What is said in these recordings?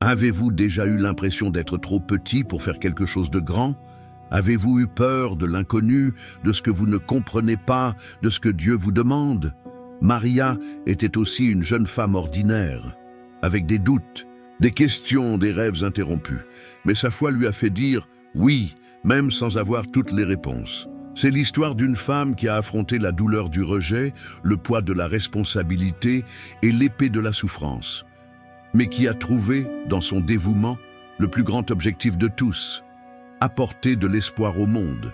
Avez-vous déjà eu l'impression d'être trop petit pour faire quelque chose de grand? Avez-vous eu peur de l'inconnu, de ce que vous ne comprenez pas, de ce que Dieu vous demande? Maria était aussi une jeune femme ordinaire, avec des doutes, des questions, des rêves interrompus. Mais sa foi lui a fait dire « oui », même sans avoir toutes les réponses. C'est l'histoire d'une femme qui a affronté la douleur du rejet, le poids de la responsabilité et l'épée de la souffrance, mais qui a trouvé, dans son dévouement, le plus grand objectif de tous, apporter de l'espoir au monde.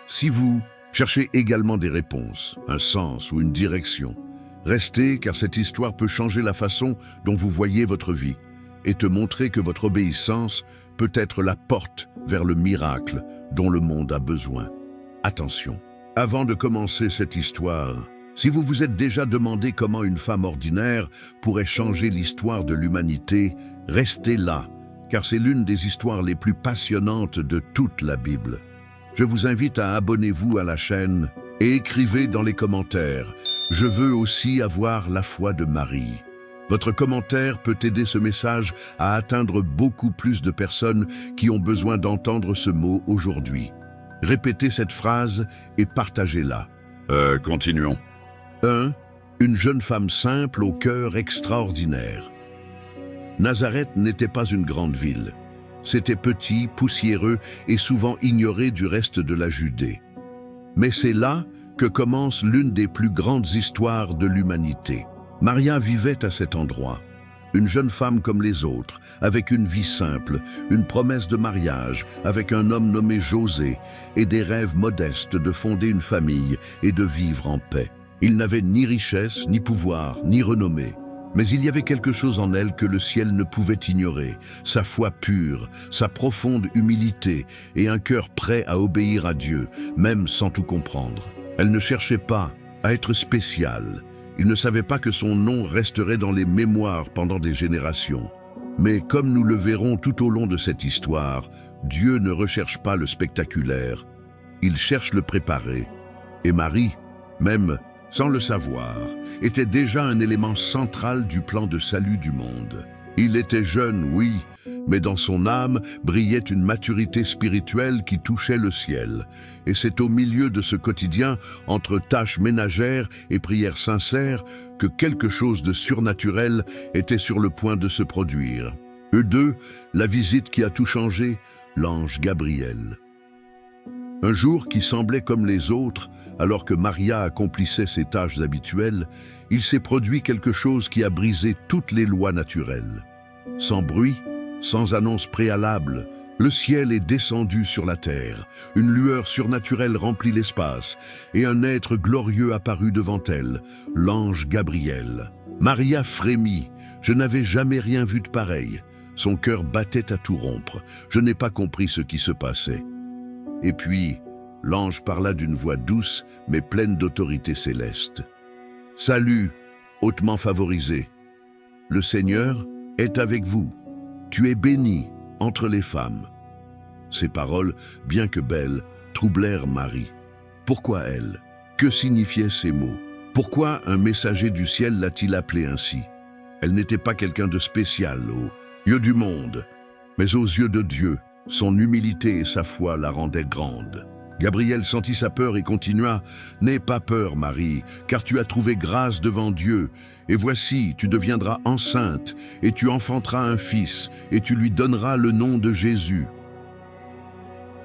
Si vous cherchez également des réponses, un sens ou une direction, restez, car cette histoire peut changer la façon dont vous voyez votre vie et te montrer que votre obéissance peut être la porte vers le miracle dont le monde a besoin. Attention, avant de commencer cette histoire, si vous vous êtes déjà demandé comment une femme ordinaire pourrait changer l'histoire de l'humanité, restez là, car c'est l'une des histoires les plus passionnantes de toute la Bible. Je vous invite à abonnez-vous à la chaîne et écrivez dans les commentaires « Je veux aussi avoir la foi de Marie ». Votre commentaire peut aider ce message à atteindre beaucoup plus de personnes qui ont besoin d'entendre ce mot aujourd'hui. Répétez cette phrase et partagez-la. Continuons. 1. Une jeune femme simple au cœur extraordinaire. Nazareth n'était pas une grande ville. C'était petit, poussiéreux et souvent ignoré du reste de la Judée. Mais c'est là que commence l'une des plus grandes histoires de l'humanité. Maria vivait à cet endroit. Une jeune femme comme les autres, avec une vie simple, une promesse de mariage, avec un homme nommé José et des rêves modestes de fonder une famille et de vivre en paix. Il n'avait ni richesse, ni pouvoir, ni renommée. Mais il y avait quelque chose en elle que le ciel ne pouvait ignorer, sa foi pure, sa profonde humilité et un cœur prêt à obéir à Dieu, même sans tout comprendre. Elle ne cherchait pas à être spéciale. Il ne savait pas que son nom resterait dans les mémoires pendant des générations. Mais comme nous le verrons tout au long de cette histoire, Dieu ne recherche pas le spectaculaire, il cherche le préparé. Et Marie, même sans le savoir, était déjà un élément central du plan de salut du monde. Il était jeune, oui, mais dans son âme brillait une maturité spirituelle qui touchait le ciel. Et c'est au milieu de ce quotidien, entre tâches ménagères et prières sincères, que quelque chose de surnaturel était sur le point de se produire. Eux deux, la visite qui a tout changé, l'ange Gabriel. Un jour qui semblait comme les autres, alors que Maria accomplissait ses tâches habituelles, il s'est produit quelque chose qui a brisé toutes les lois naturelles. Sans bruit, sans annonce préalable, le ciel est descendu sur la terre, une lueur surnaturelle remplit l'espace, et un être glorieux apparut devant elle, l'ange Gabriel. Maria frémit, je n'avais jamais rien vu de pareil. Son cœur battait à tout rompre, je n'ai pas compris ce qui se passait. Et puis, l'ange parla d'une voix douce, mais pleine d'autorité céleste. « Salut, hautement favorisé. Le Seigneur est avec vous. Tu es bénie entre les femmes. » Ces paroles, bien que belles, troublèrent Marie. Pourquoi elle? Que signifiaient ces mots? Pourquoi un messager du ciel l'a-t-il appelée ainsi? Elle n'était pas quelqu'un de spécial aux yeux du monde, mais aux yeux de Dieu. Son humilité et sa foi la rendaient grande. Gabriel sentit sa peur et continua « N'aie pas peur, Marie, car tu as trouvé grâce devant Dieu. Et voici, tu deviendras enceinte, et tu enfanteras un fils, et tu lui donneras le nom de Jésus. »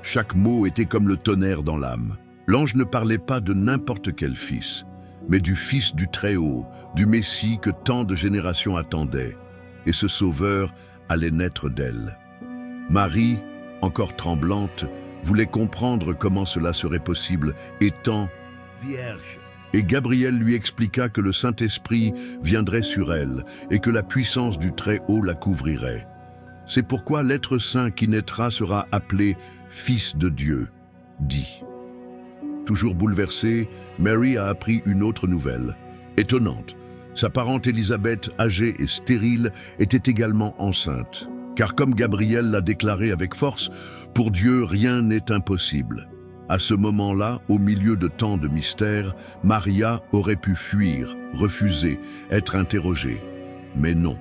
Chaque mot était comme le tonnerre dans l'âme. L'ange ne parlait pas de n'importe quel fils, mais du Fils du Très-Haut, du Messie que tant de générations attendaient. Et ce Sauveur allait naître d'elle. Marie, encore tremblante, voulait comprendre comment cela serait possible, étant vierge. Et Gabriel lui expliqua que le Saint-Esprit viendrait sur elle et que la puissance du Très-Haut la couvrirait. C'est pourquoi l'être saint qui naîtra sera appelé Fils de Dieu, dit. Toujours bouleversée, Mary a appris une autre nouvelle. Étonnante, sa parente Élisabeth, âgée et stérile, était également enceinte. Car comme Gabriel l'a déclaré avec force, pour Dieu rien n'est impossible. À ce moment-là, au milieu de tant de mystères, Maria aurait pu fuir, refuser, être interrogée. Mais non.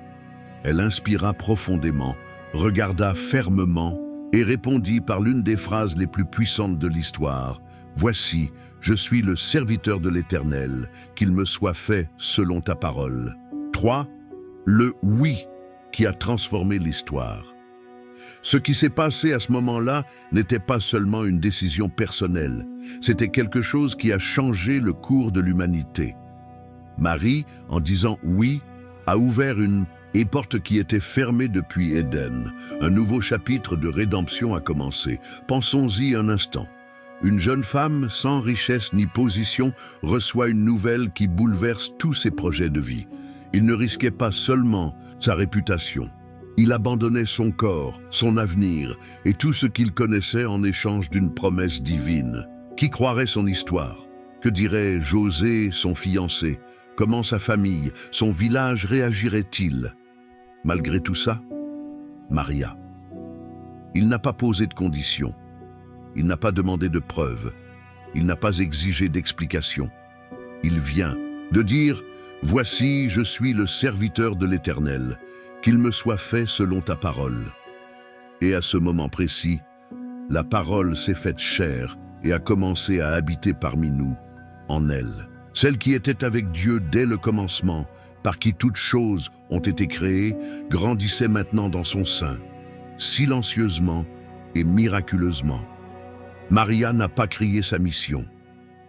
Elle inspira profondément, regarda fermement et répondit par l'une des phrases les plus puissantes de l'histoire. « Voici, je suis le serviteur de l'Éternel, qu'il me soit fait selon ta parole. » 3. Le « oui » qui a transformé l'histoire. Ce qui s'est passé à ce moment-là n'était pas seulement une décision personnelle, c'était quelque chose qui a changé le cours de l'humanité. Marie, en disant « oui », a ouvert une porte qui était fermée depuis Éden. Un nouveau chapitre de rédemption a commencé. Pensons-y un instant. Une jeune femme, sans richesse ni position, reçoit une nouvelle qui bouleverse tous ses projets de vie. Il ne risquait pas seulement sa réputation. Il abandonnait son corps, son avenir et tout ce qu'il connaissait en échange d'une promesse divine. Qui croirait son histoire? Que dirait José, son fiancé? Comment sa famille, son village réagirait-il? Malgré tout ça, Maria. Il n'a pas posé de conditions. Il n'a pas demandé de preuves. Il n'a pas exigé d'explications. Il vient de dire « Voici, je suis le serviteur de l'Éternel, qu'il me soit fait selon ta parole. » Et à ce moment précis, la parole s'est faite chair et a commencé à habiter parmi nous, en elle. Celle qui était avec Dieu dès le commencement, par qui toutes choses ont été créées, grandissait maintenant dans son sein, silencieusement et miraculeusement. Maria n'a pas crié sa mission.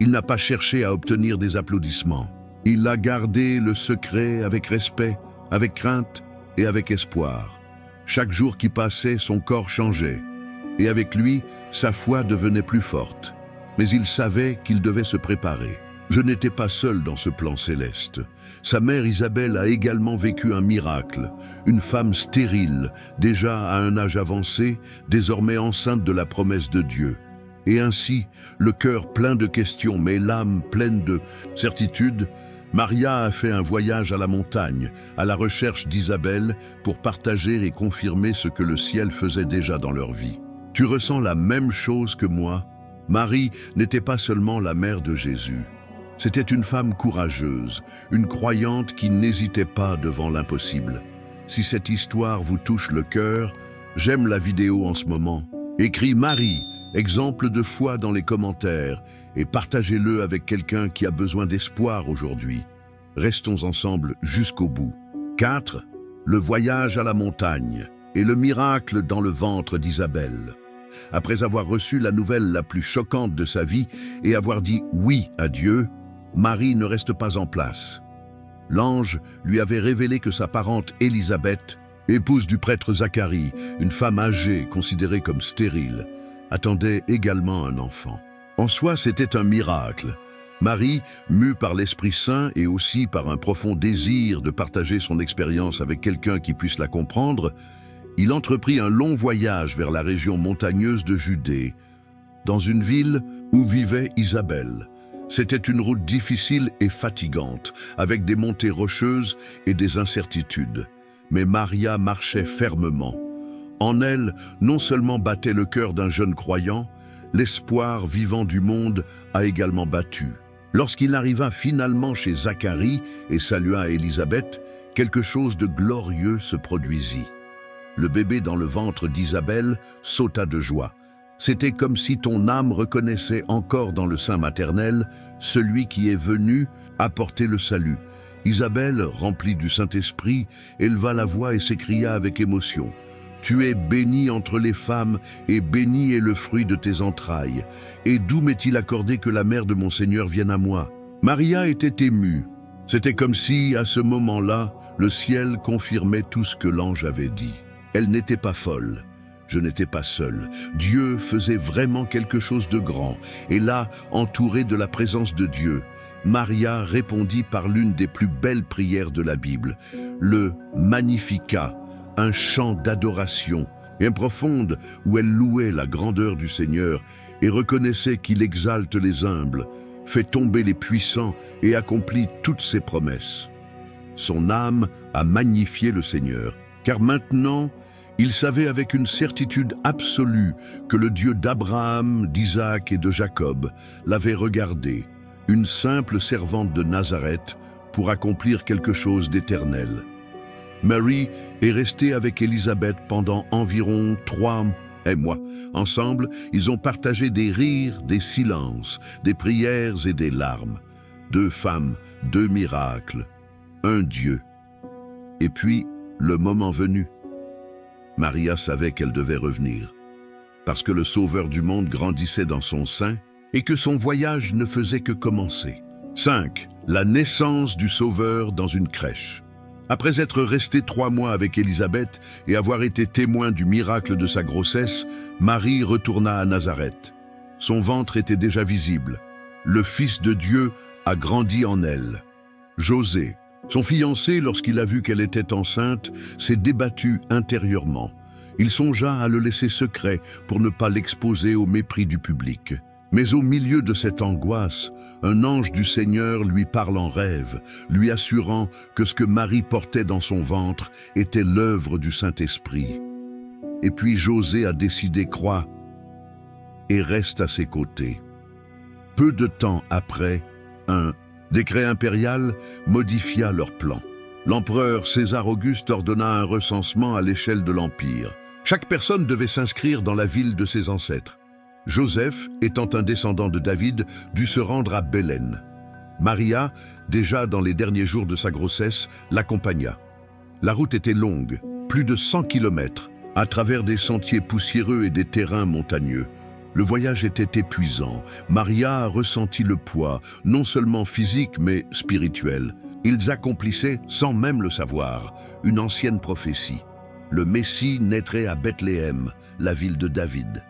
Il n'a pas cherché à obtenir des applaudissements. Il a gardé le secret avec respect, avec crainte et avec espoir. Chaque jour qui passait, son corps changeait. Et avec lui, sa foi devenait plus forte. Mais il savait qu'il devait se préparer. Je n'étais pas seul dans ce plan céleste. Sa mère Isabelle a également vécu un miracle. Une femme stérile, déjà à un âge avancé, désormais enceinte de la promesse de Dieu. Et ainsi, le cœur plein de questions, mais l'âme pleine de certitude, Maria a fait un voyage à la montagne, à la recherche d'Isabelle, pour partager et confirmer ce que le ciel faisait déjà dans leur vie. Tu ressens la même chose que moi? Marie n'était pas seulement la mère de Jésus. C'était une femme courageuse, une croyante qui n'hésitait pas devant l'impossible. Si cette histoire vous touche le cœur, j'aime la vidéo en ce moment. Écris Marie, exemple de foi dans les commentaires, et partagez-le avec quelqu'un qui a besoin d'espoir aujourd'hui. Restons ensemble jusqu'au bout. 4. Le voyage à la montagne et le miracle dans le ventre d'Isabelle. Après avoir reçu la nouvelle la plus choquante de sa vie et avoir dit oui à Dieu, Marie ne reste pas en place. L'ange lui avait révélé que sa parente Élisabeth, épouse du prêtre Zacharie, une femme âgée considérée comme stérile, attendait également un enfant. En soi, c'était un miracle. Marie, mue par l'Esprit Saint et aussi par un profond désir de partager son expérience avec quelqu'un qui puisse la comprendre, il entreprit un long voyage vers la région montagneuse de Judée, dans une ville où vivait Isabelle. C'était une route difficile et fatigante, avec des montées rocheuses et des incertitudes. Mais Maria marchait fermement. En elle, non seulement battait le cœur d'un jeune croyant, l'espoir vivant du monde a également battu. Lorsqu'il arriva finalement chez Zacharie et salua Élisabeth, quelque chose de glorieux se produisit. Le bébé dans le ventre d'Isabelle sauta de joie. C'était comme si ton âme reconnaissait encore dans le sein maternel celui qui est venu apporter le salut. Isabelle, remplie du Saint-Esprit, éleva la voix et s'écria avec émotion. « Tu es bénie entre les femmes, et béni est le fruit de tes entrailles. Et d'où m'est-il accordé que la mère de mon Seigneur vienne à moi ?» Maria était émue. C'était comme si, à ce moment-là, le ciel confirmait tout ce que l'ange avait dit. Elle n'était pas folle. Je n'étais pas seul. Dieu faisait vraiment quelque chose de grand. Et là, entourée de la présence de Dieu, Maria répondit par l'une des plus belles prières de la Bible, le Magnificat, un chant d'adoration, bien profonde, où elle louait la grandeur du Seigneur et reconnaissait qu'il exalte les humbles, fait tomber les puissants et accomplit toutes ses promesses. Son âme a magnifié le Seigneur, car maintenant, il savait avec une certitude absolue que le Dieu d'Abraham, d'Isaac et de Jacob l'avait regardé, une simple servante de Nazareth, pour accomplir quelque chose d'éternel. Mary est restée avec Élisabeth pendant environ 3 mois. Ensemble, ils ont partagé des rires, des silences, des prières et des larmes. 2 femmes, 2 miracles, un Dieu. Et puis, le moment venu, Maria savait qu'elle devait revenir, parce que le Sauveur du monde grandissait dans son sein et que son voyage ne faisait que commencer. 5. La naissance du Sauveur dans une crèche. Après être resté 3 mois avec Élisabeth et avoir été témoin du miracle de sa grossesse, Marie retourna à Nazareth. Son ventre était déjà visible. Le Fils de Dieu a grandi en elle. José, son fiancé, lorsqu'il a vu qu'elle était enceinte, s'est débattu intérieurement. Il songea à le laisser secret pour ne pas l'exposer au mépris du public. Mais au milieu de cette angoisse, un ange du Seigneur lui parle en rêve, lui assurant que ce que Marie portait dans son ventre était l'œuvre du Saint-Esprit. Et puis José a décidé croire et reste à ses côtés. Peu de temps après, un décret impérial modifia leur plan. L'empereur César Auguste ordonna un recensement à l'échelle de l'Empire. Chaque personne devait s'inscrire dans la ville de ses ancêtres. Joseph, étant un descendant de David, dut se rendre à Bethléem. Maria, déjà dans les derniers jours de sa grossesse, l'accompagna. La route était longue, plus de 100 kilomètres, à travers des sentiers poussiéreux et des terrains montagneux. Le voyage était épuisant. Maria a ressenti le poids, non seulement physique mais spirituel. Ils accomplissaient, sans même le savoir, une ancienne prophétie. Le Messie naîtrait à Bethléem, la ville de David.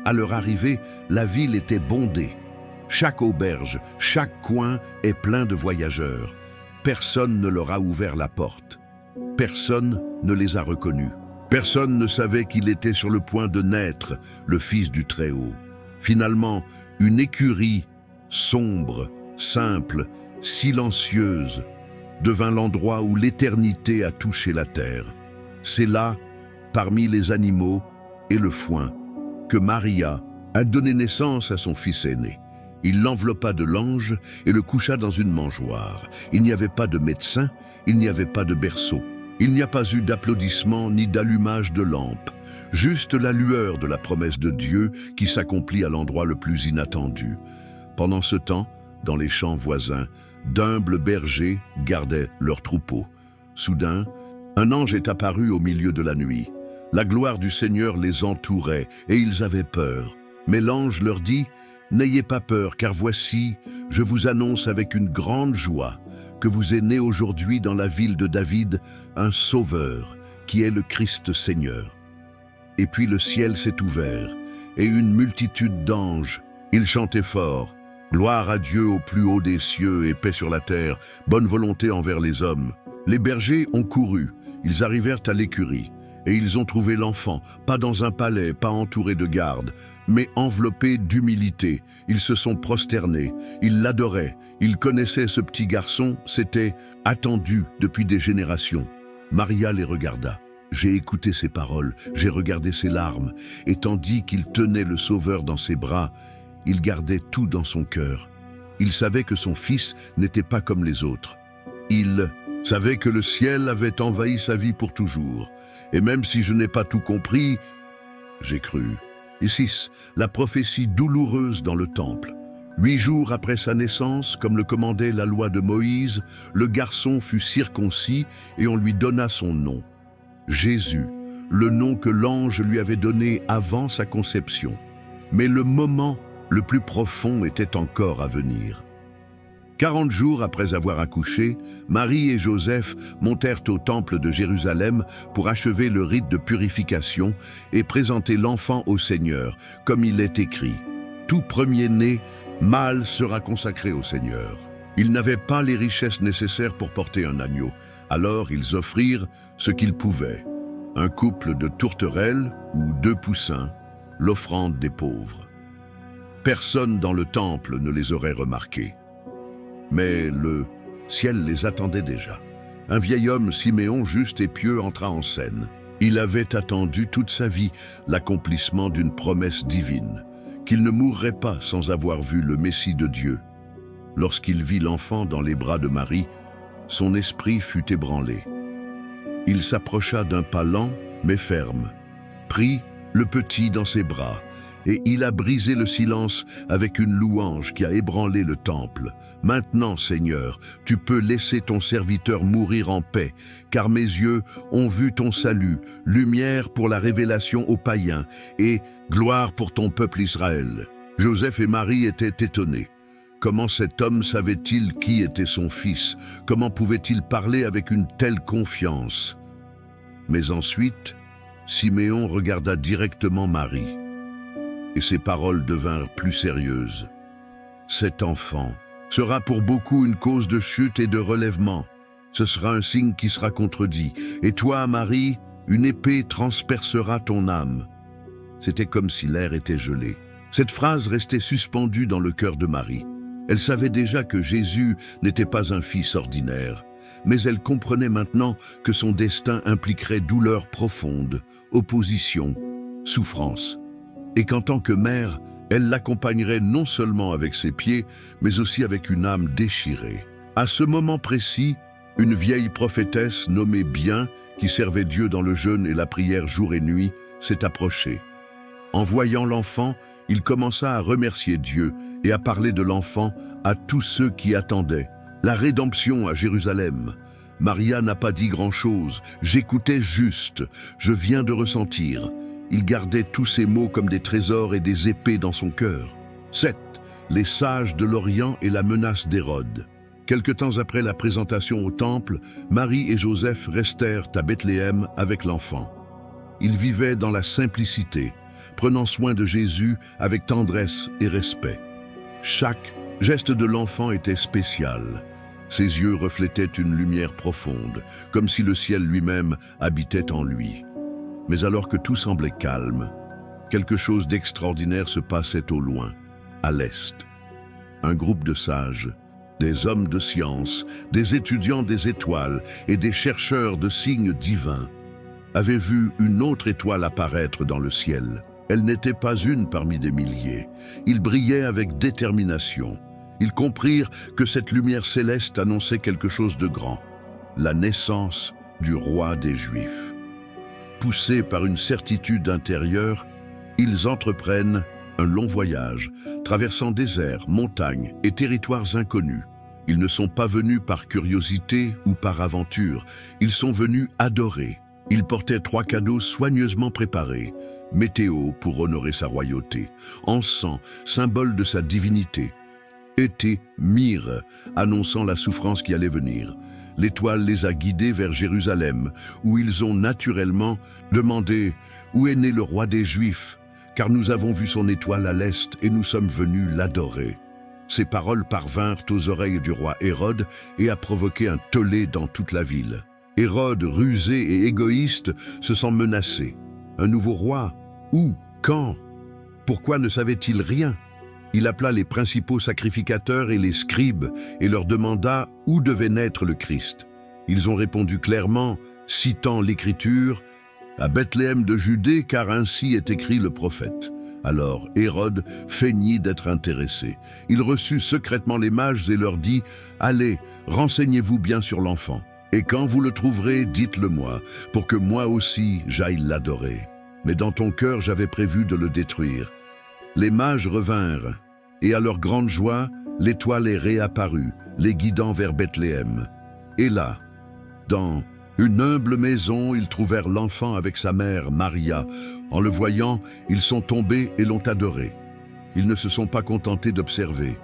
À leur arrivée, la ville était bondée. Chaque auberge, chaque coin est plein de voyageurs. Personne ne leur a ouvert la porte. Personne ne les a reconnus. Personne ne savait qu'il était sur le point de naître, le Fils du Très-Haut. Finalement, une écurie sombre, simple, silencieuse, devint l'endroit où l'éternité a touché la terre. C'est là, parmi les animaux et le foin, que Maria a donné naissance à son fils aîné. Il l'enveloppa de l'ange et le coucha dans une mangeoire. Il n'y avait pas de médecin, il n'y avait pas de berceau. Il n'y a pas eu d'applaudissements ni d'allumage de lampes, juste la lueur de la promesse de Dieu qui s'accomplit à l'endroit le plus inattendu. Pendant ce temps, dans les champs voisins, d'humbles bergers gardaient leurs troupeaux. Soudain, un ange est apparu au milieu de la nuit. La gloire du Seigneur les entourait et ils avaient peur. Mais l'ange leur dit « N'ayez pas peur, car voici, je vous annonce avec une grande joie que vous est né aujourd'hui dans la ville de David un Sauveur, qui est le Christ Seigneur. » Et puis le ciel s'est ouvert, et une multitude d'anges, ils chantaient fort « Gloire à Dieu au plus haut des cieux et paix sur la terre, bonne volonté envers les hommes. » Les bergers ont couru, ils arrivèrent à l'écurie. Et ils ont trouvé l'enfant, pas dans un palais, pas entouré de gardes, mais enveloppé d'humilité. Ils se sont prosternés, ils l'adoraient, ils connaissaient ce petit garçon, c'était attendu depuis des générations. Maria les regarda. J'ai écouté ses paroles, j'ai regardé ses larmes, et tandis qu'il tenait le Sauveur dans ses bras, il gardait tout dans son cœur. Il savait que son fils n'était pas comme les autres. Il savait que le ciel avait envahi sa vie pour toujours. Et même si je n'ai pas tout compris, j'ai cru. Et 6. La prophétie douloureuse dans le temple. 8 jours après sa naissance, comme le commandait la loi de Moïse, le garçon fut circoncis et on lui donna son nom. Jésus, le nom que l'ange lui avait donné avant sa conception. Mais le moment le plus profond était encore à venir. 40 jours après avoir accouché, Marie et Joseph montèrent au temple de Jérusalem pour achever le rite de purification et présenter l'enfant au Seigneur, comme il est écrit. Tout premier-né, mâle sera consacré au Seigneur. Ils n'avaient pas les richesses nécessaires pour porter un agneau, alors ils offrirent ce qu'ils pouvaient. Un couple de tourterelles ou 2 poussins, l'offrande des pauvres. Personne dans le temple ne les aurait remarqués. Mais le ciel les attendait déjà. Un vieil homme, Siméon, juste et pieux, entra en scène. Il avait attendu toute sa vie l'accomplissement d'une promesse divine, qu'il ne mourrait pas sans avoir vu le Messie de Dieu. Lorsqu'il vit l'enfant dans les bras de Marie, son esprit fut ébranlé. Il s'approcha d'un pas lent, mais ferme, prit le petit dans ses bras, et il a brisé le silence avec une louange qui a ébranlé le temple. « Maintenant, Seigneur, tu peux laisser ton serviteur mourir en paix, car mes yeux ont vu ton salut, lumière pour la révélation aux païens, et gloire pour ton peuple Israël. » Joseph et Marie étaient étonnés. Comment cet homme savait-il qui était son fils? Comment pouvait-il parler avec une telle confiance? Mais ensuite, Siméon regarda directement Marie, et ses paroles devinrent plus sérieuses. Cet enfant sera pour beaucoup une cause de chute et de relèvement. Ce sera un signe qui sera contredit. Et toi, Marie, une épée transpercera ton âme. C'était comme si l'air était gelé. Cette phrase restait suspendue dans le cœur de Marie. Elle savait déjà que Jésus n'était pas un fils ordinaire, mais elle comprenait maintenant que son destin impliquerait douleur profonde, opposition, souffrance, et qu'en tant que mère, elle l'accompagnerait non seulement avec ses pieds, mais aussi avec une âme déchirée. À ce moment précis, une vieille prophétesse nommée Bien, qui servait Dieu dans le jeûne et la prière jour et nuit, s'est approchée. En voyant l'enfant, il commença à remercier Dieu et à parler de l'enfant à tous ceux qui attendaient. La rédemption à Jérusalem. Maria n'a pas dit grand-chose. J'écoutais juste. Je viens de ressentir. Il gardait tous ces mots comme des trésors et des épées dans son cœur. 7. Les sages de l'Orient et la menace d'Hérode. Quelque temps après la présentation au temple, Marie et Joseph restèrent à Bethléem avec l'enfant. Ils vivaient dans la simplicité, prenant soin de Jésus avec tendresse et respect. Chaque geste de l'enfant était spécial. Ses yeux reflétaient une lumière profonde, comme si le ciel lui-même habitait en lui. Mais alors que tout semblait calme, quelque chose d'extraordinaire se passait au loin, à l'est. Un groupe de sages, des hommes de science, des étudiants des étoiles et des chercheurs de signes divins, avaient vu une autre étoile apparaître dans le ciel. Elle n'était pas une parmi des milliers. Ils brillaient avec détermination. Ils comprirent que cette lumière céleste annonçait quelque chose de grand, la naissance du roi des Juifs. Poussés par une certitude intérieure, ils entreprennent un long voyage, traversant déserts, montagnes et territoires inconnus. Ils ne sont pas venus par curiosité ou par aventure, ils sont venus adorer. Ils portaient 3 cadeaux soigneusement préparés, météo pour honorer sa royauté, encens, symbole de sa divinité, été, myrrhe, annonçant la souffrance qui allait venir. L'étoile les a guidés vers Jérusalem, où ils ont naturellement demandé « Où est né le roi des Juifs ?» car nous avons vu son étoile à l'est et nous sommes venus l'adorer. Ces paroles parvinrent aux oreilles du roi Hérode et a provoqué un tollé dans toute la ville. Hérode, rusé et égoïste, se sent menacé. Un nouveau roi? Où? Quand? Pourquoi ne savait-il rien? Il appela les principaux sacrificateurs et les scribes et leur demanda où devait naître le Christ. Ils ont répondu clairement, citant l'Écriture, « À Bethléem de Judée, car ainsi est écrit le prophète. » Alors Hérode feignit d'être intéressé. Il reçut secrètement les mages et leur dit, « Allez, renseignez-vous bien sur l'enfant. Et quand vous le trouverez, dites-le-moi, pour que moi aussi j'aille l'adorer. Mais dans ton cœur, j'avais prévu de le détruire. » Les mages revinrent, et à leur grande joie, l'étoile est réapparue, les guidant vers Bethléem. Et là, dans une humble maison, ils trouvèrent l'enfant avec sa mère, Maria. En le voyant, ils sont tombés et l'ont adoré. Ils ne se sont pas contentés d'observer.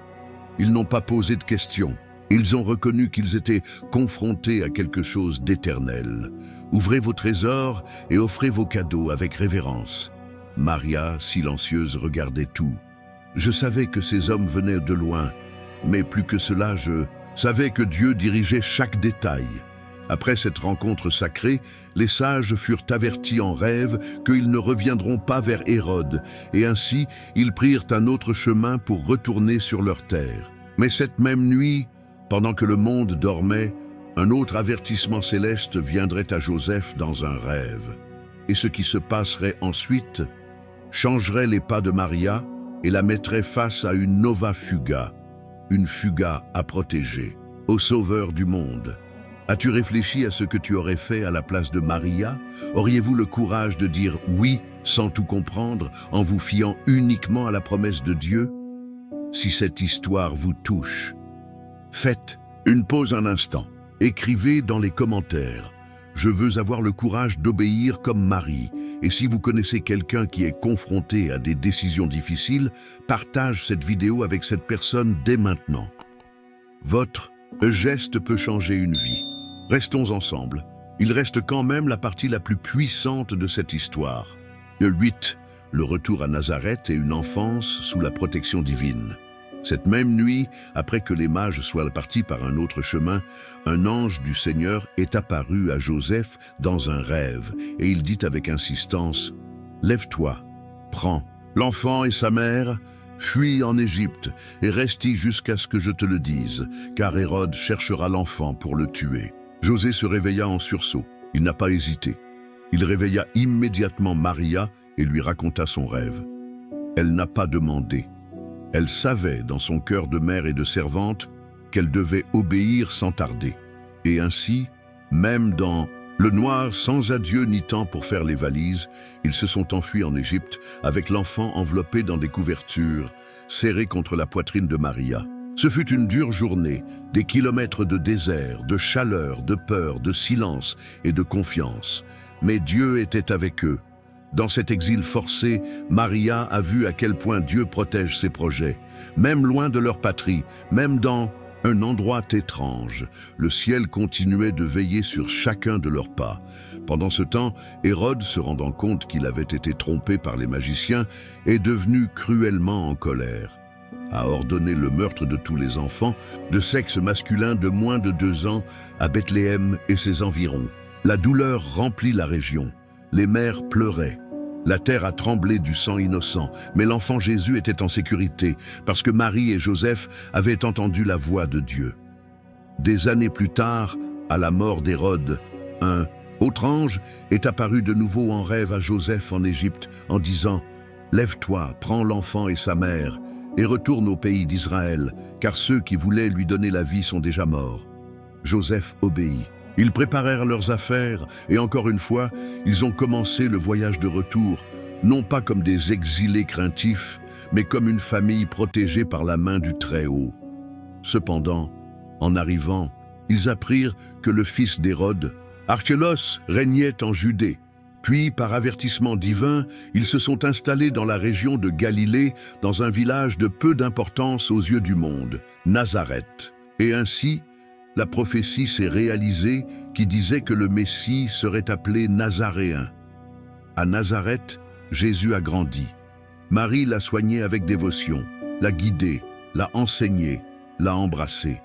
Ils n'ont pas posé de questions. Ils ont reconnu qu'ils étaient confrontés à quelque chose d'éternel. Ouvrez vos trésors et offrez vos cadeaux avec révérence. Maria, silencieuse, regardait tout. Je savais que ces hommes venaient de loin, mais plus que cela, je savais que Dieu dirigeait chaque détail. Après cette rencontre sacrée, les sages furent avertis en rêve qu'ils ne reviendront pas vers Hérode, et ainsi ils prirent un autre chemin pour retourner sur leur terre. Mais cette même nuit, pendant que le monde dormait, un autre avertissement céleste viendrait à Joseph dans un rêve. Et ce qui se passerait ensuite changerait les pas de Maria et la mettrait face à une nova fuga, une fuga à protéger, au sauveur du monde. As-tu réfléchi à ce que tu aurais fait à la place de Maria? Auriez-vous le courage de dire oui sans tout comprendre, en vous fiant uniquement à la promesse de Dieu? Si cette histoire vous touche, faites une pause un instant. Écrivez dans les commentaires. Je veux avoir le courage d'obéir comme Marie. Et si vous connaissez quelqu'un qui est confronté à des décisions difficiles, partage cette vidéo avec cette personne dès maintenant. Votre geste peut changer une vie. Restons ensemble. Il reste quand même la partie la plus puissante de cette histoire. 8. Le retour à Nazareth et une enfance sous la protection divine. Cette même nuit, après que les mages soient partis par un autre chemin, un ange du Seigneur est apparu à Joseph dans un rêve, et il dit avec insistance, « Lève-toi, prends l'enfant et sa mère, fuis en Égypte, et reste y jusqu'à ce que je te le dise, car Hérode cherchera l'enfant pour le tuer. » José se réveilla en sursaut. Il n'a pas hésité. Il réveilla immédiatement Maria et lui raconta son rêve. Elle n'a pas demandé. Elle savait dans son cœur de mère et de servante qu'elle devait obéir sans tarder. Et ainsi, même dans le noir, sans adieu ni temps pour faire les valises, ils se sont enfuis en Égypte avec l'enfant enveloppé dans des couvertures, serré contre la poitrine de Maria. Ce fut une dure journée, des kilomètres de désert, de chaleur, de peur, de silence et de confiance. Mais Dieu était avec eux. Dans cet exil forcé, Maria a vu à quel point Dieu protège ses projets. Même loin de leur patrie, même dans un endroit étrange, le ciel continuait de veiller sur chacun de leurs pas. Pendant ce temps, Hérode, se rendant compte qu'il avait été trompé par les magiciens, est devenu cruellement en colère. A ordonné le meurtre de tous les enfants de sexe masculin de moins de 2 ans à Bethléem et ses environs. La douleur remplit la région. Les mères pleuraient. La terre a tremblé du sang innocent, mais l'enfant Jésus était en sécurité parce que Marie et Joseph avaient entendu la voix de Dieu. Des années plus tard, à la mort d'Hérode, un autre ange est apparu de nouveau en rêve à Joseph en Égypte en disant « Lève-toi, prends l'enfant et sa mère et retourne au pays d'Israël, car ceux qui voulaient lui donner la vie sont déjà morts. » Joseph obéit. Ils préparèrent leurs affaires et encore une fois, ils ont commencé le voyage de retour, non pas comme des exilés craintifs, mais comme une famille protégée par la main du Très-Haut. Cependant, en arrivant, ils apprirent que le fils d'Hérode, Archélos, régnait en Judée. Puis, par avertissement divin, ils se sont installés dans la région de Galilée, dans un village de peu d'importance aux yeux du monde, Nazareth. Et ainsi, la prophétie s'est réalisée qui disait que le Messie serait appelé Nazaréen. À Nazareth, Jésus a grandi. Marie l'a soigné avec dévotion, l'a guidé, l'a enseigné, l'a embrassé.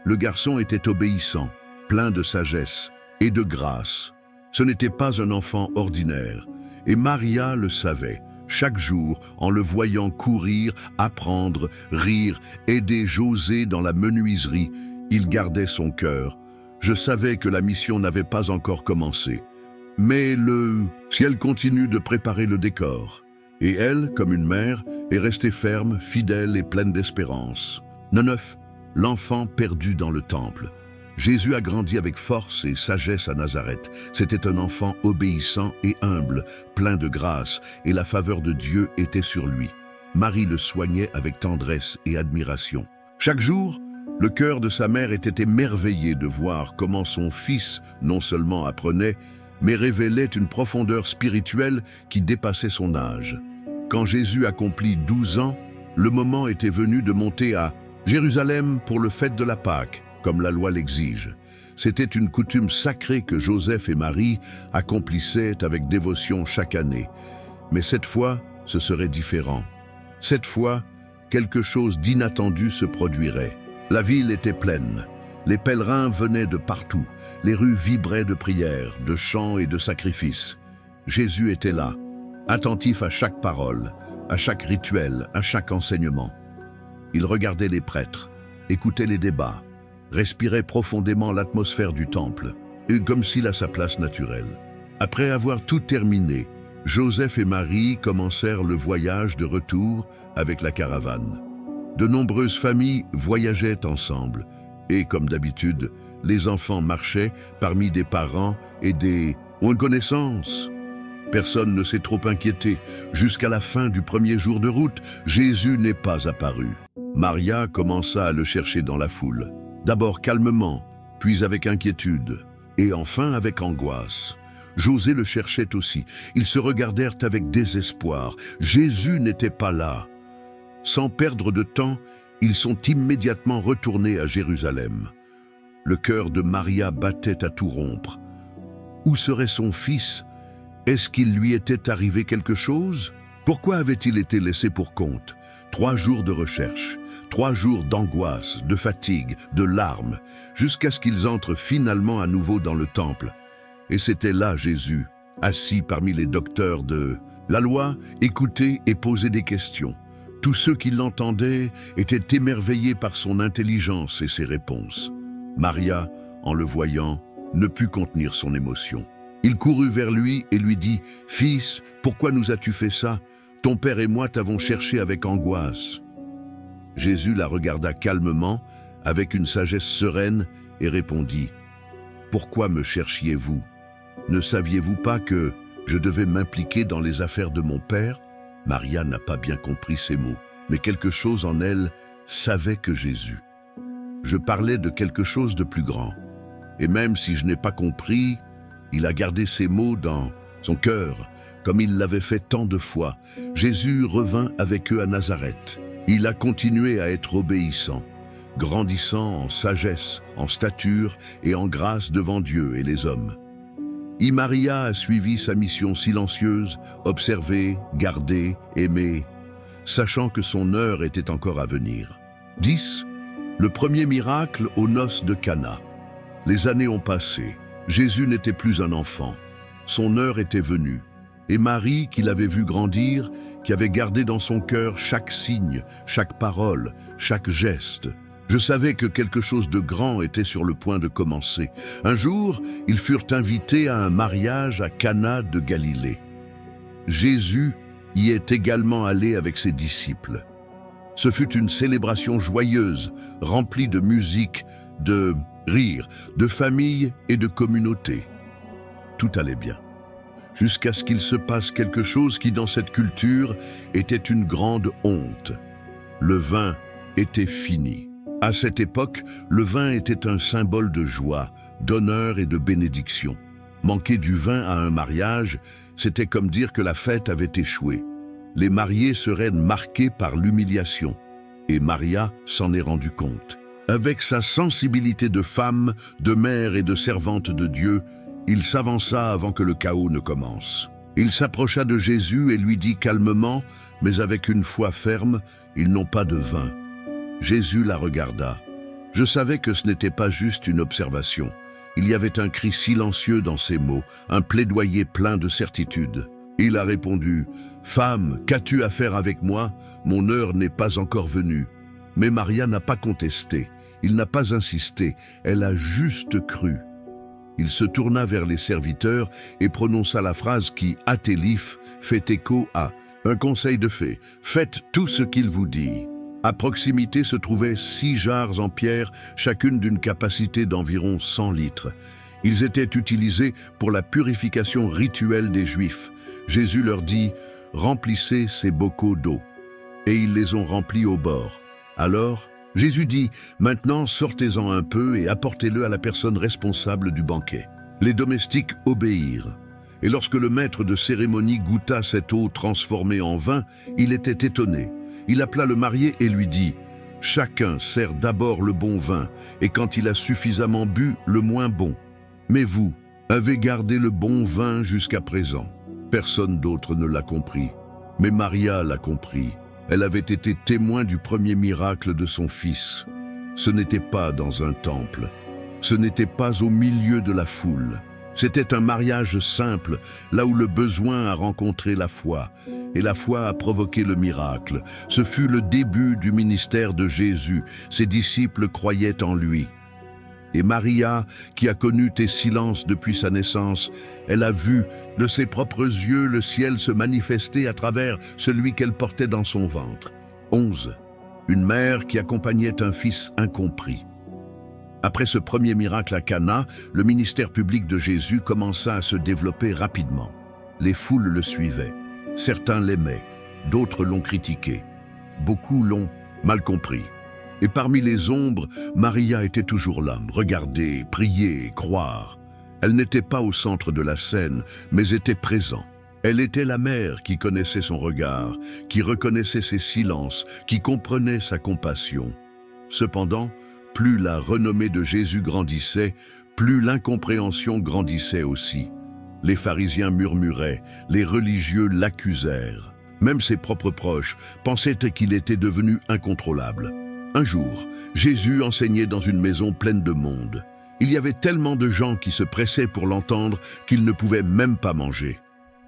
Le garçon était obéissant, plein de sagesse et de grâce. Ce n'était pas un enfant ordinaire, et Maria le savait. Chaque jour, en le voyant courir, apprendre, rire, aider José dans la menuiserie, il gardait son cœur. Je savais que la mission n'avait pas encore commencé. Mais le ciel continue de préparer le décor. Et elle, comme une mère, est restée ferme, fidèle et pleine d'espérance. 9. L'enfant perdu dans le temple. Jésus a grandi avec force et sagesse à Nazareth. C'était un enfant obéissant et humble, plein de grâce, et la faveur de Dieu était sur lui. Marie le soignait avec tendresse et admiration. Chaque jour, le cœur de sa mère était émerveillé de voir comment son fils non seulement apprenait, mais révélait une profondeur spirituelle qui dépassait son âge. Quand Jésus accomplit 12 ans, le moment était venu de monter à Jérusalem pour le fête de la Pâque, comme la loi l'exige. C'était une coutume sacrée que Joseph et Marie accomplissaient avec dévotion chaque année. Mais cette fois, ce serait différent. Cette fois, quelque chose d'inattendu se produirait. La ville était pleine. Les pèlerins venaient de partout. Les rues vibraient de prières, de chants et de sacrifices. Jésus était là, attentif à chaque parole, à chaque rituel, à chaque enseignement. Il regardait les prêtres, écoutait les débats, respirait profondément l'atmosphère du temple, et comme s'il a sa place naturelle. Après avoir tout terminé, Joseph et Marie commencèrent le voyage de retour avec la caravane. De nombreuses familles voyageaient ensemble, et comme d'habitude, Les enfants marchaient parmi des parents et des bonnes connaissances. Personne ne s'est trop inquiété. Jusqu'à la fin du premier jour de route, Jésus n'est pas apparu. Maria commença à le chercher dans la foule. D'abord calmement, puis avec inquiétude, et enfin avec angoisse. José le cherchait aussi. Ils se regardèrent avec désespoir. Jésus n'était pas là. Sans perdre de temps, ils sont immédiatement retournés à Jérusalem. Le cœur de Maria battait à tout rompre. Où serait son fils? Est-ce qu'il lui était arrivé quelque chose? Pourquoi avait-il été laissé pour compte? 3 jours de recherche, 3 jours d'angoisse, de fatigue, de larmes, jusqu'à ce qu'ils entrent finalement à nouveau dans le temple. Et c'était là Jésus, assis parmi les docteurs de la loi, écouter et poser des questions. Tous ceux qui l'entendaient étaient émerveillés par son intelligence et ses réponses. Maria, en le voyant, ne put contenir son émotion. Il courut vers lui et lui dit « Fils, pourquoi nous as-tu fait ça? Ton père et moi t'avons cherché avec angoisse. » Jésus la regarda calmement, avec une sagesse sereine, et répondit « Pourquoi me cherchiez-vous? Ne saviez-vous pas que je devais m'impliquer dans les affaires de mon père ?» Maria n'a pas bien compris ces mots, mais quelque chose en elle savait que Jésus. Je parlais de quelque chose de plus grand. Et même si je n'ai pas compris, il a gardé ces mots dans son cœur, comme il l'avait fait tant de fois. Jésus revint avec eux à Nazareth. Il a continué à être obéissant, grandissant en sagesse, en stature et en grâce devant Dieu et les hommes. Maria a suivi sa mission silencieuse, observer, garder, aimer, sachant que son heure était encore à venir. 10. Le premier miracle aux noces de Cana. Les années ont passé. Jésus n'était plus un enfant. Son heure était venue. Et Marie, qui l'avait vu grandir, qui avait gardé dans son cœur chaque signe, chaque parole, chaque geste. Je savais que quelque chose de grand était sur le point de commencer. Un jour, ils furent invités à un mariage à Cana de Galilée. Jésus y est également allé avec ses disciples. Ce fut une célébration joyeuse, remplie de musique, de rire, de famille et de communauté. Tout allait bien. Jusqu'à ce qu'il se passe quelque chose qui, dans cette culture, était une grande honte. Le vin était fini. À cette époque, le vin était un symbole de joie, d'honneur et de bénédiction. Manquer du vin à un mariage, c'était comme dire que la fête avait échoué. Les mariés seraient marqués par l'humiliation. Et Maria s'en est rendue compte. Avec sa sensibilité de femme, de mère et de servante de Dieu, il s'avança avant que le chaos ne commence. Il s'approcha de Jésus et lui dit calmement, mais avec une foi ferme, « Ils n'ont pas de vin. » Jésus la regarda. Je savais que ce n'était pas juste une observation. Il y avait un cri silencieux dans ses mots, un plaidoyer plein de certitude. Il a répondu, « Femme, qu'as-tu à faire avec moi? Mon heure n'est pas encore venue. » Mais Maria n'a pas contesté. Il n'a pas insisté. Elle a juste cru. Il se tourna vers les serviteurs et prononça la phrase qui, atélif, fait écho à un conseil de fée. « Faites tout ce qu'il vous dit. » À proximité se trouvaient 6 jarres en pierre, chacune d'une capacité d'environ 100 litres. Ils étaient utilisés pour la purification rituelle des Juifs. Jésus leur dit « Remplissez ces bocaux d'eau. » Et ils les ont remplis au bord. Alors, Jésus dit « Maintenant, sortez-en un peu et apportez-le à la personne responsable du banquet. » Les domestiques obéirent. Et lorsque le maître de cérémonie goûta cette eau transformée en vin, il était étonné. Il appela le marié et lui dit « Chacun sert d'abord le bon vin, et quand il a suffisamment bu, le moins bon. Mais vous avez gardé le bon vin jusqu'à présent. » Personne d'autre ne l'a compris. Mais Maria l'a compris. Elle avait été témoin du premier miracle de son fils. Ce n'était pas dans un temple. Ce n'était pas au milieu de la foule. C'était un mariage simple, là où le besoin a rencontré la foi, et la foi a provoqué le miracle. Ce fut le début du ministère de Jésus. Ses disciples croyaient en lui. Et Maria, qui a connu tes silences depuis sa naissance, elle a vu de ses propres yeux le ciel se manifester à travers celui qu'elle portait dans son ventre. 11. Une mère qui accompagnait un fils incompris. Après ce premier miracle à Cana, le ministère public de Jésus commença à se développer rapidement. Les foules le suivaient. Certains l'aimaient, d'autres l'ont critiqué. Beaucoup l'ont mal compris. Et parmi les ombres, Maria était toujours là, regarder, prier, croire. Elle n'était pas au centre de la scène, mais était présente. Elle était la mère qui connaissait son regard, qui reconnaissait ses silences, qui comprenait sa compassion. Cependant, plus la renommée de Jésus grandissait, plus l'incompréhension grandissait aussi. Les pharisiens murmuraient, les religieux l'accusèrent. Même ses propres proches pensaient qu'il était devenu incontrôlable. Un jour, Jésus enseignait dans une maison pleine de monde. Il y avait tellement de gens qui se pressaient pour l'entendre qu'il ne pouvait même pas manger.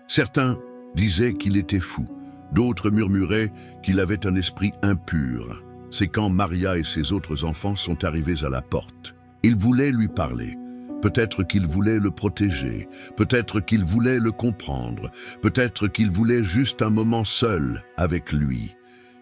Certains disaient qu'il était fou, d'autres murmuraient qu'il avait un esprit impur. C'est quand Maria et ses autres enfants sont arrivés à la porte. Ils voulaient lui parler. Peut-être qu'ils voulaient le protéger, peut-être qu'ils voulaient le comprendre, peut-être qu'ils voulaient juste un moment seul avec lui.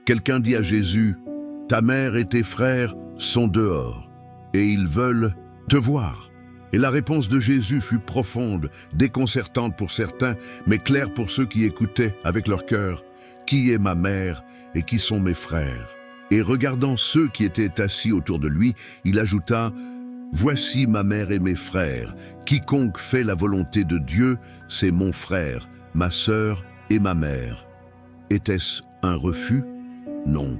Quelqu'un dit à Jésus, « Ta mère et tes frères sont dehors, et ils veulent te voir. » Et la réponse de Jésus fut profonde, déconcertante pour certains, mais claire pour ceux qui écoutaient avec leur cœur. « Qui est ma mère et qui sont mes frères ?» Et regardant ceux qui étaient assis autour de lui, il ajouta, « Voici ma mère et mes frères. Quiconque fait la volonté de Dieu, c'est mon frère, ma sœur et ma mère. » Était-ce un refus? Non,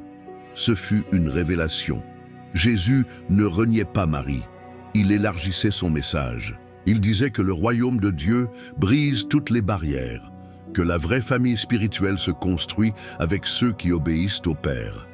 ce fut une révélation. Jésus ne reniait pas Marie. Il élargissait son message. Il disait que le royaume de Dieu brise toutes les barrières, que la vraie famille spirituelle se construit avec ceux qui obéissent au Père.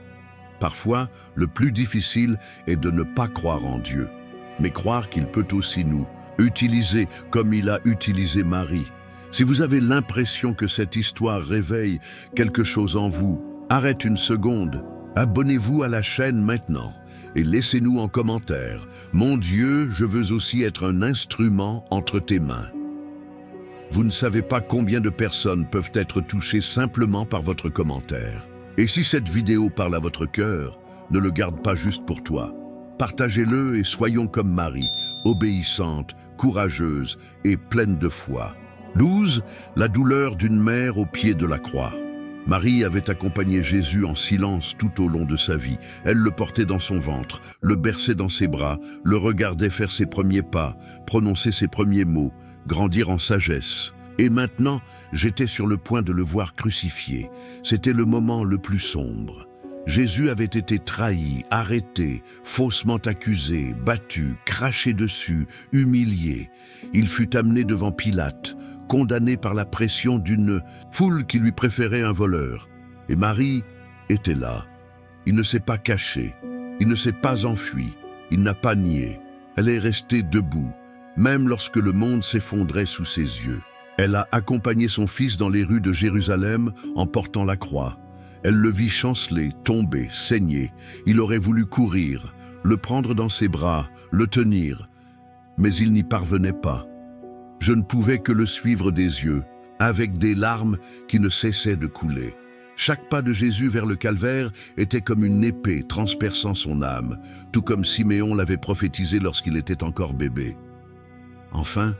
Parfois, le plus difficile est de ne pas croire en Dieu, mais croire qu'il peut aussi nous utiliser comme il a utilisé Marie. Si vous avez l'impression que cette histoire réveille quelque chose en vous, arrête une seconde, abonnez-vous à la chaîne maintenant et laissez-nous en commentaire. Mon Dieu, je veux aussi être un instrument entre tes mains. Vous ne savez pas combien de personnes peuvent être touchées simplement par votre commentaire. Et si cette vidéo parle à votre cœur, ne le garde pas juste pour toi. Partagez-le et soyons comme Marie, obéissante, courageuse et pleine de foi. 12. La douleur d'une mère au pied de la croix. Marie avait accompagné Jésus en silence tout au long de sa vie. Elle le portait dans son ventre, le berçait dans ses bras, le regardait faire ses premiers pas, prononcer ses premiers mots, grandir en sagesse. Et maintenant, j'étais sur le point de le voir crucifié. C'était le moment le plus sombre. Jésus avait été trahi, arrêté, faussement accusé, battu, craché dessus, humilié. Il fut amené devant Pilate, condamné par la pression d'une foule qui lui préférait un voleur. Et Marie était là. Il ne s'est pas caché, il ne s'est pas enfui, il n'a pas nié. Elle est restée debout, même lorsque le monde s'effondrait sous ses yeux. Elle a accompagné son fils dans les rues de Jérusalem en portant la croix. Elle le vit chanceler, tomber, saigner. Il aurait voulu courir, le prendre dans ses bras, le tenir. Mais il n'y parvenait pas. Je ne pouvais que le suivre des yeux, avec des larmes qui ne cessaient de couler. Chaque pas de Jésus vers le calvaire était comme une épée transperçant son âme, tout comme Siméon l'avait prophétisé lorsqu'il était encore bébé. Enfin,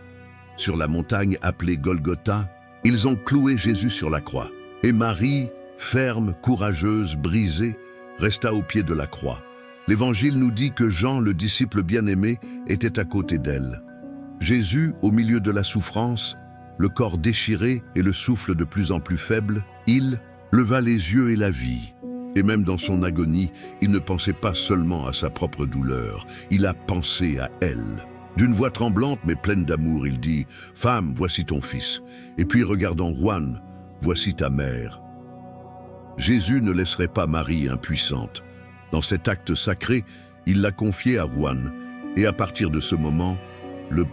sur la montagne appelée Golgotha, ils ont cloué Jésus sur la croix. Et Marie, ferme, courageuse, brisée, resta au pied de la croix. L'Évangile nous dit que Jean, le disciple bien-aimé, était à côté d'elle. Jésus, au milieu de la souffrance, le corps déchiré et le souffle de plus en plus faible, il leva les yeux et la vit. Et même dans son agonie, il ne pensait pas seulement à sa propre douleur, il a pensé à elle. D'une voix tremblante mais pleine d'amour, il dit « Femme, voici ton fils. » Et puis regardant Juan, « Voici ta mère. » Jésus ne laisserait pas Marie impuissante. Dans cet acte sacré, il l'a confiée à Juan. Et à partir de ce moment, le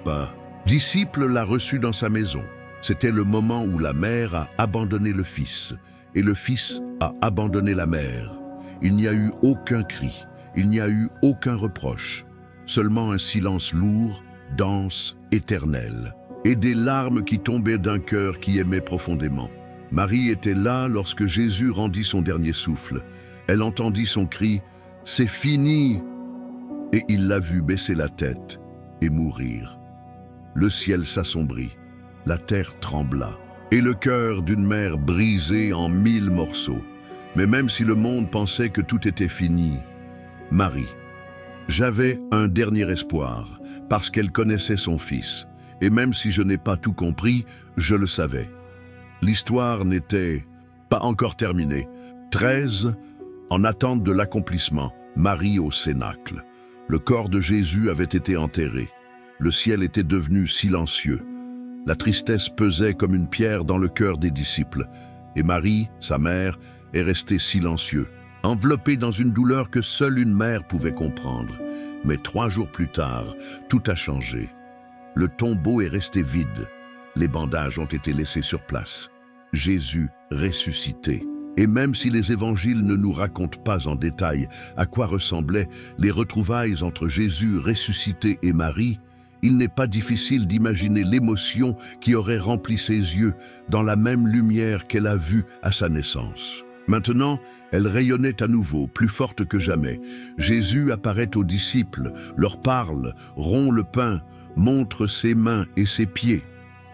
disciple l'a reçu dans sa maison. C'était le moment où la mère a abandonné le fils. Et le fils a abandonné la mère. Il n'y a eu aucun cri. Il n'y a eu aucun reproche. Seulement un silence lourd, dense, éternel, et des larmes qui tombaient d'un cœur qui aimait profondément. Marie était là lorsque Jésus rendit son dernier souffle. Elle entendit son cri « C'est fini !» et il l'a vue baisser la tête et mourir. Le ciel s'assombrit, la terre trembla, et le cœur d'une mère brisé en 1000 morceaux. Mais même si le monde pensait que tout était fini, Marie, j'avais un dernier espoir, parce qu'elle connaissait son fils. Et même si je n'ai pas tout compris, je le savais. L'histoire n'était pas encore terminée. 13, en attente de l'accomplissement, Marie au Cénacle. Le corps de Jésus avait été enterré. Le ciel était devenu silencieux. La tristesse pesait comme une pierre dans le cœur des disciples. Et Marie, sa mère, est restée silencieuse, enveloppée dans une douleur que seule une mère pouvait comprendre. Mais 3 jours plus tard, tout a changé. Le tombeau est resté vide. Les bandages ont été laissés sur place. Jésus ressuscité. Et même si les évangiles ne nous racontent pas en détail à quoi ressemblaient les retrouvailles entre Jésus ressuscité et Marie, il n'est pas difficile d'imaginer l'émotion qui aurait rempli ses yeux dans la même lumière qu'elle a vue à sa naissance. Maintenant, elle rayonnait à nouveau, plus forte que jamais. Jésus apparaît aux disciples, leur parle, rompt le pain, montre ses mains et ses pieds.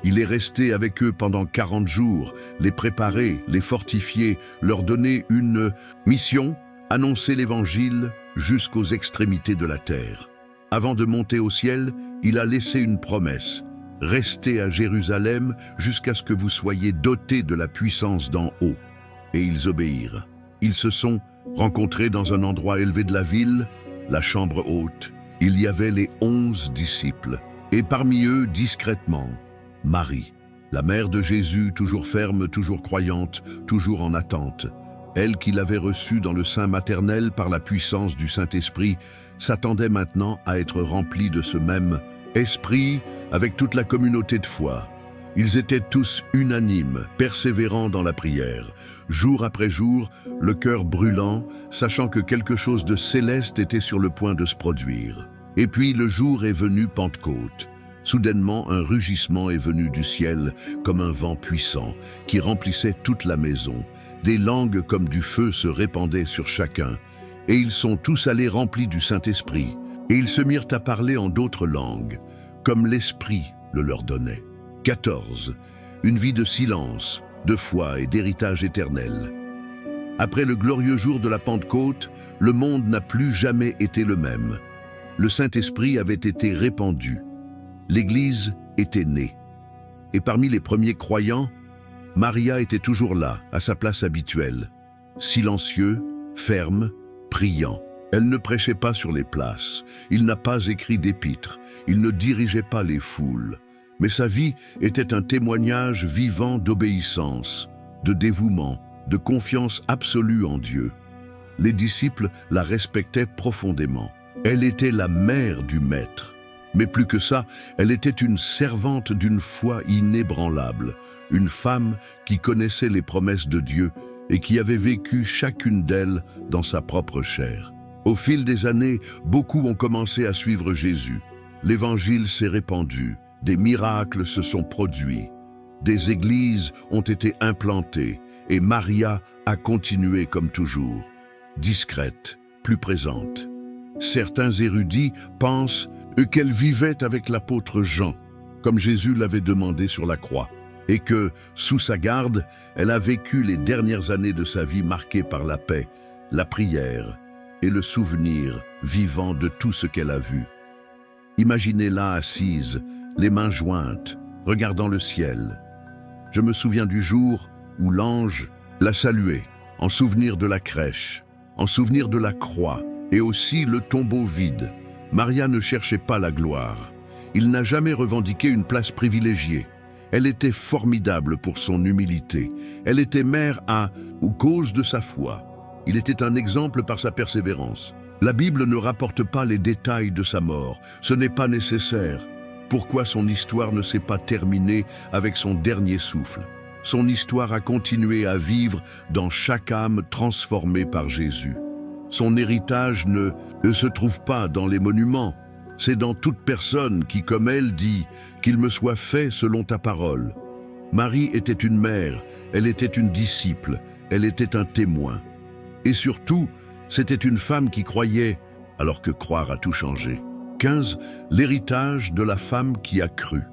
Il est resté avec eux pendant 40 jours, les préparer, les fortifier, leur donner une mission, annoncer l'évangile jusqu'aux extrémités de la terre. Avant de monter au ciel, il a laissé une promesse. Restez à Jérusalem jusqu'à ce que vous soyez dotés de la puissance d'en haut. Et ils obéirent. Ils se sont rencontrés dans un endroit élevé de la ville, la chambre haute. Il y avait les 11 disciples. Et parmi eux, discrètement, Marie, la mère de Jésus, toujours ferme, toujours croyante, toujours en attente. Elle qui l'avait reçu dans le sein maternel par la puissance du Saint-Esprit, s'attendait maintenant à être remplie de ce même esprit avec toute la communauté de foi. Ils étaient tous unanimes, persévérants dans la prière, jour après jour, le cœur brûlant, sachant que quelque chose de céleste était sur le point de se produire. Et puis le jour est venu Pentecôte. Soudainement, un rugissement est venu du ciel comme un vent puissant qui remplissait toute la maison. Des langues comme du feu se répandaient sur chacun. Et ils sont tous allés remplis du Saint-Esprit. Et ils se mirent à parler en d'autres langues, comme l'Esprit le leur donnait. 14. Une vie de silence, de foi et d'héritage éternel. Après le glorieux jour de la Pentecôte, le monde n'a plus jamais été le même. Le Saint-Esprit avait été répandu. L'Église était née. Et parmi les premiers croyants, Maria était toujours là, à sa place habituelle. Silencieux, ferme, priant. Elle ne prêchait pas sur les places. Il n'a pas écrit d'épîtres. Il ne dirigeait pas les foules. Mais sa vie était un témoignage vivant d'obéissance, de dévouement, de confiance absolue en Dieu. Les disciples la respectaient profondément. Elle était la mère du Maître. Mais plus que ça, elle était une servante d'une foi inébranlable, une femme qui connaissait les promesses de Dieu et qui avait vécu chacune d'elles dans sa propre chair. Au fil des années, beaucoup ont commencé à suivre Jésus. L'Évangile s'est répandu, des miracles se sont produits, des églises ont été implantées et Maria a continué comme toujours, discrète, plus présente. Certains érudits pensent qu'elle vivait avec l'apôtre Jean, comme Jésus l'avait demandé sur la croix, et que, sous sa garde, elle a vécu les dernières années de sa vie marquées par la paix, la prière et le souvenir vivant de tout ce qu'elle a vu. Imaginez-la assise, les mains jointes, regardant le ciel. Je me souviens du jour où l'ange l'a saluée, en souvenir de la crèche, en souvenir de la croix, et aussi le tombeau vide. Maria ne cherchait pas la gloire. Il n'a jamais revendiqué une place privilégiée. Elle était formidable pour son humilité. Elle était mère ou cause de sa foi. Il était un exemple par sa persévérance. La Bible ne rapporte pas les détails de sa mort. Ce n'est pas nécessaire. Pourquoi son histoire ne s'est pas terminée avec son dernier souffle? Son histoire a continué à vivre dans chaque âme transformée par Jésus. Son héritage ne se trouve pas dans les monuments. C'est dans toute personne qui, comme elle, dit « qu'il me soit fait selon ta parole ». Marie était une mère, elle était une disciple, elle était un témoin. Et surtout, c'était une femme qui croyait alors que croire a tout changé. 15. L'héritage de la femme qui a cru.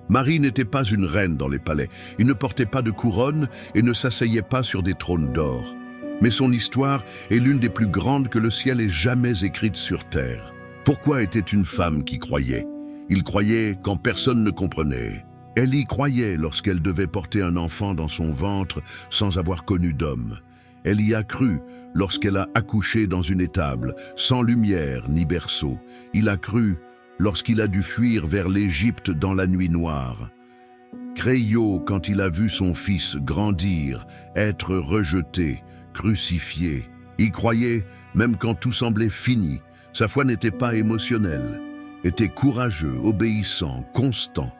Marie n'était pas une reine dans les palais. Il ne portait pas de couronne et ne s'asseyait pas sur des trônes d'or. Mais son histoire est l'une des plus grandes que le ciel ait jamais écrites sur terre. Pourquoi était une femme qui croyait? Il croyait quand personne ne comprenait. Elle y croyait lorsqu'elle devait porter un enfant dans son ventre sans avoir connu d'homme. Elle y a cru lorsqu'elle a accouché dans une étable, sans lumière ni berceau. Il a cru lorsqu'il a dû fuir vers l'Égypte dans la nuit noire. Créio, quand il a vu son fils grandir, être rejeté, crucifié. Il croyait même quand tout semblait fini. Sa foi n'était pas émotionnelle, était courageux, obéissant, constant.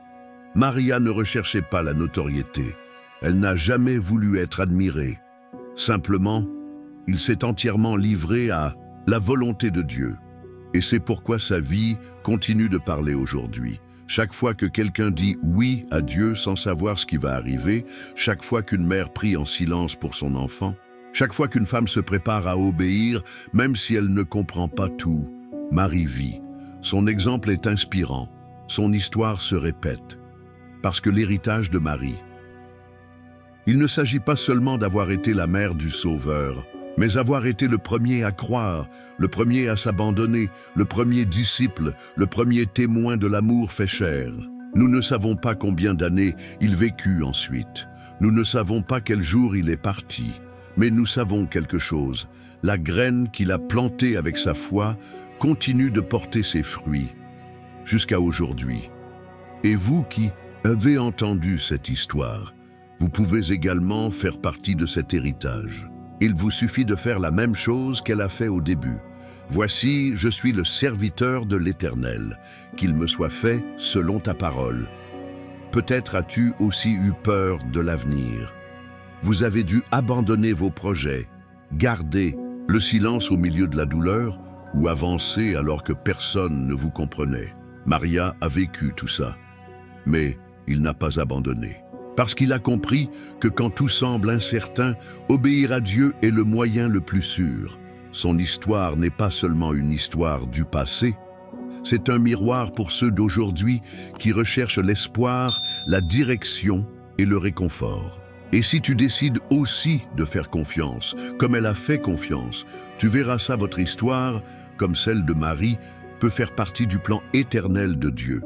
Maria ne recherchait pas la notoriété. Elle n'a jamais voulu être admirée. Simplement, il s'est entièrement livré à la volonté de Dieu. Et c'est pourquoi sa vie continue de parler aujourd'hui. Chaque fois que quelqu'un dit oui à Dieu sans savoir ce qui va arriver, chaque fois qu'une mère prie en silence pour son enfant, chaque fois qu'une femme se prépare à obéir, même si elle ne comprend pas tout, Marie vit. Son exemple est inspirant. Son histoire se répète. Parce que l'héritage de Marie. Il ne s'agit pas seulement d'avoir été la mère du Sauveur, mais avoir été le premier à croire, le premier à s'abandonner, le premier disciple, le premier témoin de l'amour fait chair. Nous ne savons pas combien d'années il vécut ensuite. Nous ne savons pas quel jour il est parti. Mais nous savons quelque chose. La graine qu'il a plantée avec sa foi continue de porter ses fruits jusqu'à aujourd'hui. Et vous qui avez entendu cette histoire, vous pouvez également faire partie de cet héritage. Il vous suffit de faire la même chose qu'elle a fait au début. Voici, je suis le serviteur de l'Éternel, qu'il me soit fait selon ta parole. Peut-être as-tu aussi eu peur de l'avenir. Vous avez dû abandonner vos projets, garder le silence au milieu de la douleur ou avancer alors que personne ne vous comprenait. Maria a vécu tout ça, mais il n'a pas abandonné. Parce qu'il a compris que quand tout semble incertain, obéir à Dieu est le moyen le plus sûr. Son histoire n'est pas seulement une histoire du passé, c'est un miroir pour ceux d'aujourd'hui qui recherchent l'espoir, la direction et le réconfort. Et si tu décides aussi de faire confiance, comme elle a fait confiance, tu verras ça, votre histoire, comme celle de Marie, peut faire partie du plan éternel de Dieu.